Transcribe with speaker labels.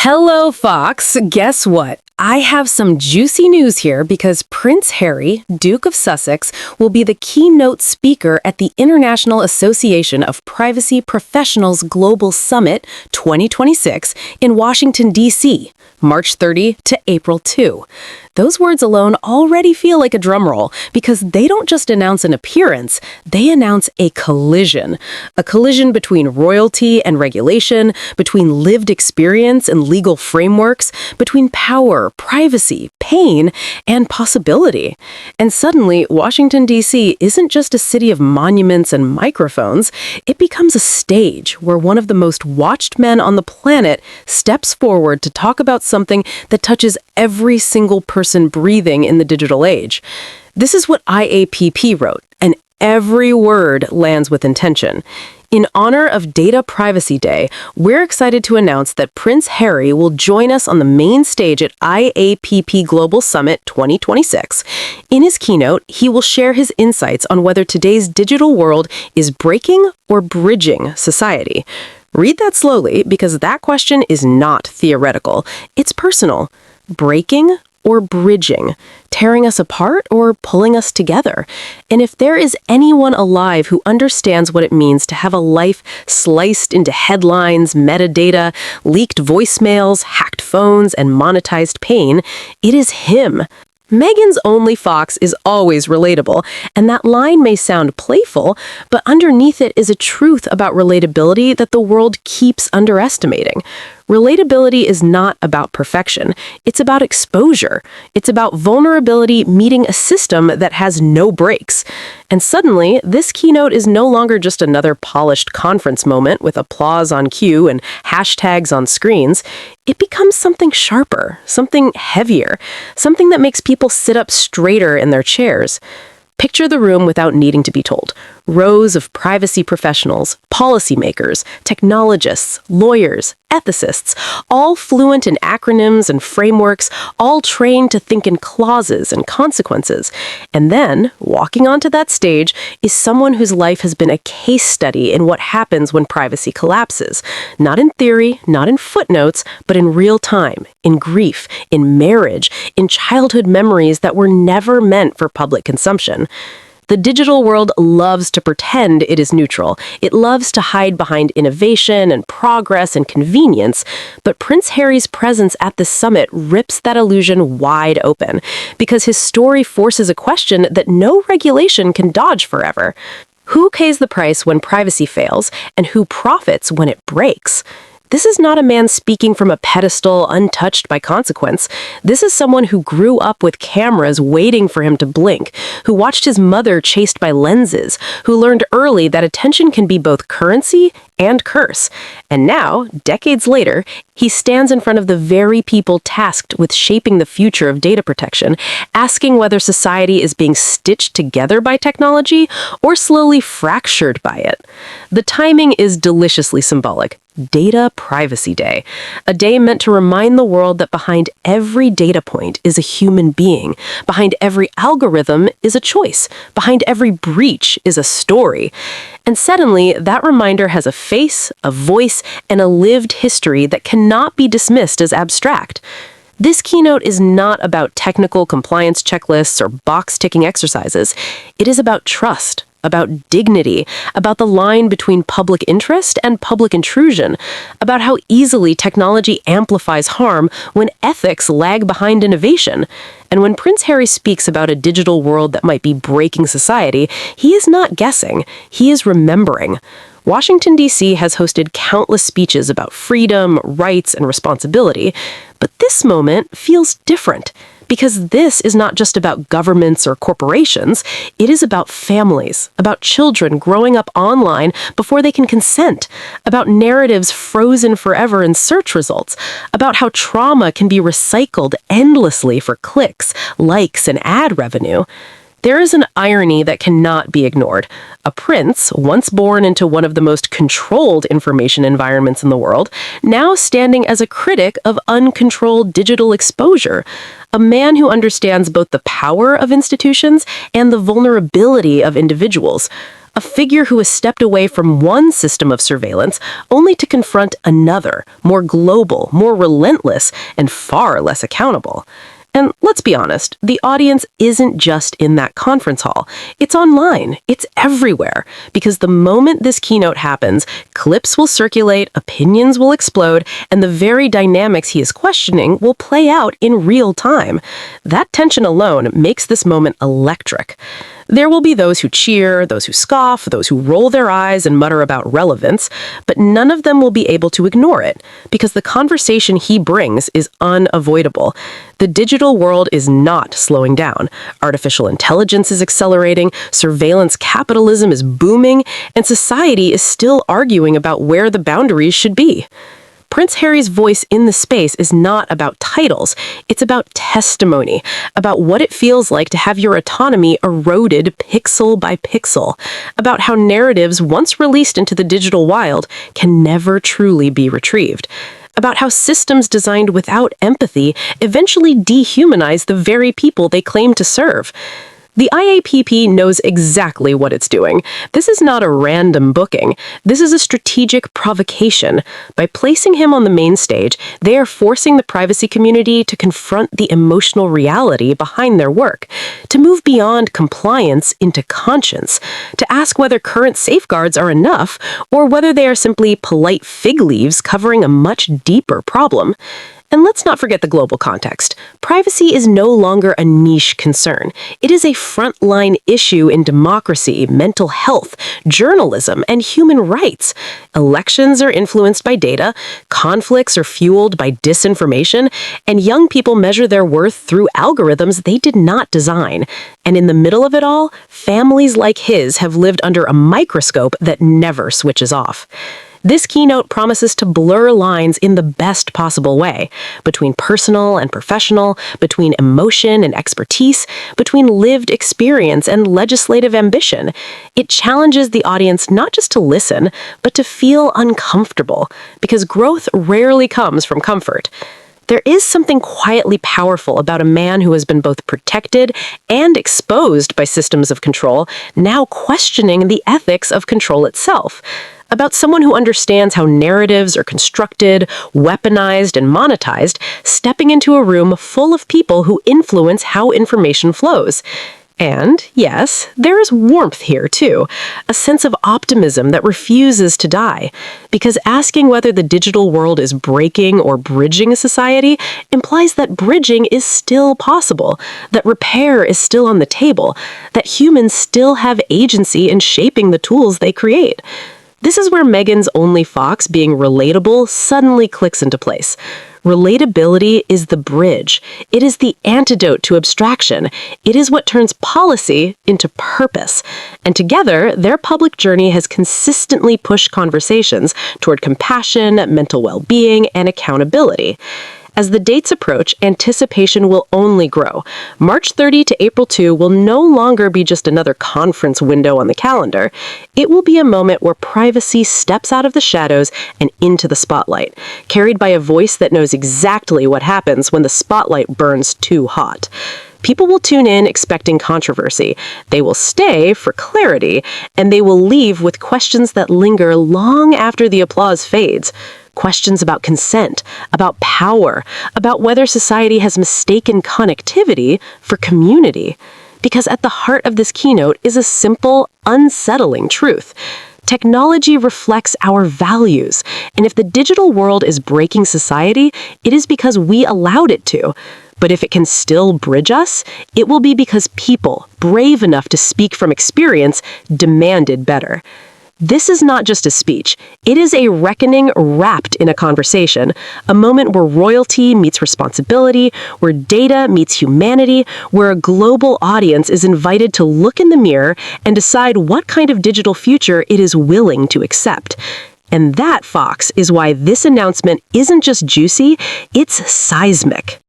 Speaker 1: Hello, Fox. Guess what? I have some juicy news here because Prince Harry, Duke of Sussex, will be the keynote speaker at the International Association of Privacy Professionals Global Summit 2026 in Washington, D.C., March 30 to April 2. Those words alone already feel like a drumroll because they don't just announce an appearance, they announce a collision. A collision between royalty and regulation, between lived experience and legal frameworks, between power, privacy, pain, and possibility. And suddenly, Washington, D.C. isn't just a city of monuments and microphones, it becomes a stage where one of the most watched men on the planet steps forward to talk about something that touches every single person breathing in the digital age. This is what IAPP wrote, and every word lands with intention. In honor of Data Privacy Day, we're excited to announce that Prince Harry will join us on the main stage at IAPP Global Summit 2026. In his keynote, he will share his insights on whether today's digital world is breaking or bridging society. Read that slowly because that question is not theoretical. It's personal. Breaking or bridging, tearing us apart or pulling us together. And if there is anyone alive who understands what it means to have a life sliced into headlines, metadata, leaked voicemails, hacked phones, and monetized pain, it is him. Meghan's only Fox is always relatable, and that line may sound playful, but underneath it is a truth about relatability that the world keeps underestimating. Relatability is not about perfection. It's about exposure. It's about vulnerability meeting a system that has no brakes. And suddenly, this keynote is no longer just another polished conference moment with applause on cue and hashtags on screens. It becomes something sharper, something heavier, something that makes people sit up straighter in their chairs. Picture the room without needing to be told. Rows of privacy professionals, policymakers, technologists, lawyers, ethicists, all fluent in acronyms and frameworks, all trained to think in clauses and consequences. And then, walking onto that stage is someone whose life has been a case study in what happens when privacy collapses. Not in theory, not in footnotes, but in real time, in grief, in marriage, in childhood memories that were never meant for public consumption. The digital world loves to pretend it is neutral. It loves to hide behind innovation and progress and convenience, but Prince Harry's presence at the summit rips that illusion wide open because his story forces a question that no regulation can dodge forever. Who pays the price when privacy fails, and who profits when it breaks? This is not a man speaking from a pedestal untouched by consequence. This is someone who grew up with cameras waiting for him to blink, who watched his mother chased by lenses, who learned early that attention can be both currency and curse. And now, decades later, he stands in front of the very people tasked with shaping the future of data protection, asking whether society is being stitched together by technology or slowly fractured by it. The timing is deliciously symbolic. Data Privacy Day, a day meant to remind the world that behind every data point is a human being, behind every algorithm is a choice, behind every breach is a story. And suddenly, that reminder has a face, a voice, and a lived history that cannot be dismissed as abstract. This keynote is not about technical compliance checklists or box-ticking exercises. It is about trust, about dignity, about the line between public interest and public intrusion, about how easily technology amplifies harm when ethics lag behind innovation. And when Prince Harry speaks about a digital world that might be breaking society, he is not guessing, he is remembering. Washington, D.C. has hosted countless speeches about freedom, rights, and responsibility, but this moment feels different. Because this is not just about governments or corporations, it is about families, about children growing up online before they can consent, about narratives frozen forever in search results, about how trauma can be recycled endlessly for clicks, likes, and ad revenue. There is an irony that cannot be ignored. A prince, once born into one of the most controlled information environments in the world, now standing as a critic of uncontrolled digital exposure. A man who understands both the power of institutions and the vulnerability of individuals. A figure who has stepped away from one system of surveillance only to confront another, more global, more relentless, and far less accountable. And let's be honest, the audience isn't just in that conference hall. It's online. It's everywhere. Because the moment this keynote happens, clips will circulate, opinions will explode, and the very dynamics he is questioning will play out in real time. That tension alone makes this moment electric. There will be those who cheer, those who scoff, those who roll their eyes and mutter about relevance, but none of them will be able to ignore it, because the conversation he brings is unavoidable. The digital world is not slowing down. Artificial intelligence is accelerating, surveillance capitalism is booming, and society is still arguing about where the boundaries should be. Prince Harry's voice in the space is not about titles. It's about testimony, about what it feels like to have your autonomy eroded pixel by pixel, about how narratives once released into the digital wild can never truly be retrieved, about how systems designed without empathy eventually dehumanize the very people they claim to serve. The IAPP knows exactly what it's doing. This is not a random booking. This is a strategic provocation. By placing him on the main stage, they are forcing the privacy community to confront the emotional reality behind their work, to move beyond compliance into conscience, to ask whether current safeguards are enough, or whether they are simply polite fig leaves covering a much deeper problem. And let's not forget the global context. Privacy is no longer a niche concern. It is a frontline issue in democracy, mental health, journalism, and human rights. Elections are influenced by data, conflicts are fueled by disinformation, and young people measure their worth through algorithms they did not design. And in the middle of it all, families like his have lived under a microscope that never switches off. This keynote promises to blur lines in the best possible way, between personal and professional, between emotion and expertise, between lived experience and legislative ambition. It challenges the audience not just to listen, but to feel uncomfortable, because growth rarely comes from comfort. There is something quietly powerful about a man who has been both protected and exposed by systems of control, now questioning the ethics of control itself. About someone who understands how narratives are constructed, weaponized, and monetized, stepping into a room full of people who influence how information flows. And, yes, there is warmth here, too, a sense of optimism that refuses to die. Because asking whether the digital world is breaking or bridging a society implies that bridging is still possible, that repair is still on the table, that humans still have agency in shaping the tools they create. This is where Meghan's only Fox being relatable suddenly clicks into place. Relatability is the bridge. It is the antidote to abstraction. It is what turns policy into purpose. And together, their public journey has consistently pushed conversations toward compassion, mental well-being, and accountability. As the dates approach, anticipation will only grow. March 30 to April 2 will no longer be just another conference window on the calendar. It will be a moment where privacy steps out of the shadows and into the spotlight, carried by a voice that knows exactly what happens when the spotlight burns too hot. People will tune in expecting controversy. They will stay for clarity, and they will leave with questions that linger long after the applause fades. Questions about consent, about power, about whether society has mistaken connectivity for community. Because at the heart of this keynote is a simple, unsettling truth. Technology reflects our values, and if the digital world is breaking society, it is because we allowed it to. But if it can still bridge us, it will be because people, brave enough to speak from experience, demanded better. This is not just a speech. It is a reckoning wrapped in a conversation, a moment where royalty meets responsibility, where data meets humanity, where a global audience is invited to look in the mirror and decide what kind of digital future it is willing to accept. And that, Fox, is why this announcement isn't just juicy, it's seismic.